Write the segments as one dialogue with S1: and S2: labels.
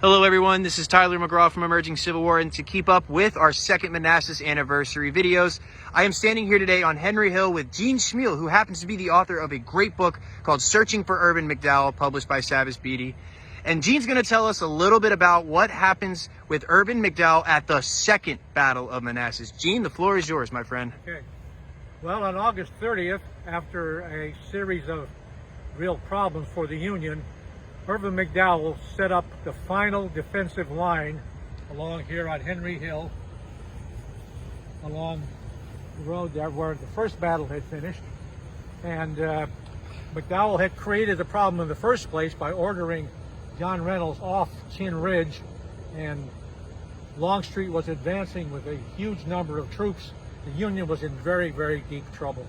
S1: Hello everyone, this is Tyler McGraw from Emerging Civil War, and to keep up with our Second Manassas anniversary videos, I am standing here today on Henry Hill with Gene Schmiel, who happens to be the author of a great book called Searching for Irvin McDowell, published by Savage Beatty. And Gene's going to tell us a little bit about what happens with Irvin McDowell at the second Battle of Manassas. Gene, the floor is yours, my friend.
S2: Okay. Well, on August 30th, after a series of real problems for the Union, Irvin McDowell set up the final defensive line along here on Henry Hill, along the road there where the first battle had finished. And McDowell had created the problem in the first place by ordering John Reynolds off Chin Ridge, and Longstreet was advancing with a huge number of troops. The Union was in very, very deep trouble.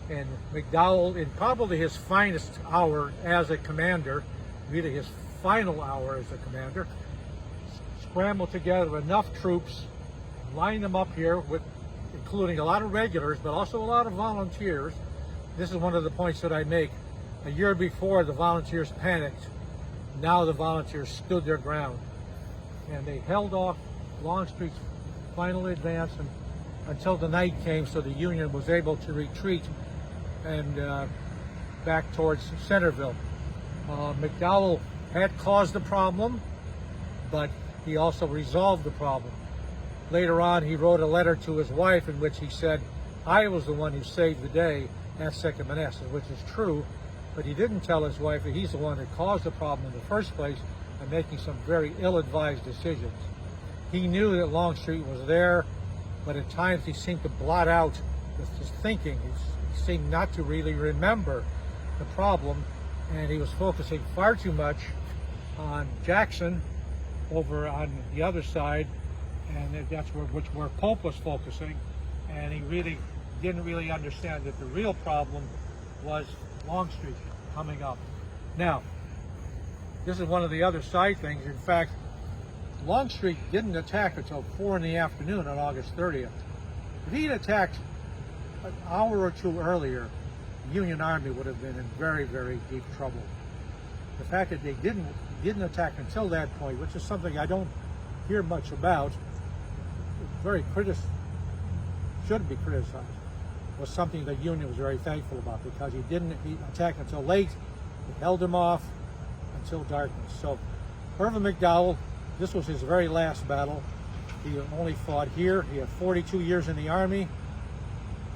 S2: And McDowell, in probably his finest hour as a commander, really his final hour as a commander, scrambled together enough troops, lined them up here, with including a lot of regulars, but also a lot of volunteers. This is one of the points that I make. A year before, the volunteers panicked. Now the volunteers stood their ground, and they held off Longstreet's final advance until the night came, so the Union was able to retreat and back towards Centerville. McDowell had caused the problem, but he also resolved the problem. Later on, he wrote a letter to his wife in which he said, "I was the one who saved the day at Second Manassas," which is true, but he didn't tell his wife that he's the one that caused the problem in the first place by making some very ill-advised decisions. He knew that Longstreet was there, but at times he seemed to blot out his thinking. He seemed not to really remember the problem, and he was focusing far too much on Jackson over on the other side, and that's where Pope was focusing, and he really didn't really understand that the real problem was Longstreet coming up. Now, this is one of the other side things. In fact, Longstreet didn't attack until 4 in the afternoon on August 30th. If he had attacked an hour or two earlier, the Union Army would have been in very, very deep trouble. The fact that they didn't attack until that point, which is something I don't hear much about, should be criticized, was something the Union was very thankful about, because he didn't attack until late. He held him off until darkness. So Irvin McDowell, this was his very last battle. He only fought here. He had 42 years in the Army,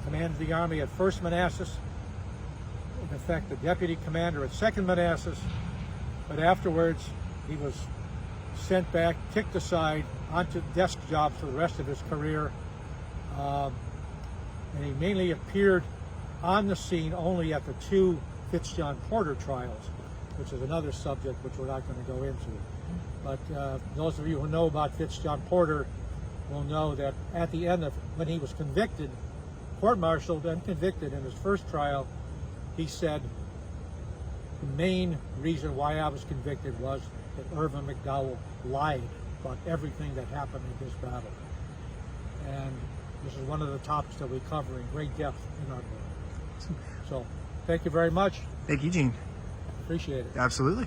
S2: commanded the Army at First Manassas, in effect the deputy commander at Second Manassas, but afterwards he was sent back, kicked aside, onto desk jobs for the rest of his career, and he mainly appeared on the scene only at the 2 Fitzjohn Porter trials, which is another subject which we're not going to go into. But those of you who know about Fitzjohn Porter will know that at the end of, when he was convicted, court-martialed and convicted in his first trial, he said, "The main reason why I was convicted was that Irvin McDowell lied about everything that happened in this battle." And this is one of the topics that we cover in great depth in our book. So, thank you very much.
S1: Thank you, Gene.
S2: Appreciate it.
S1: Absolutely.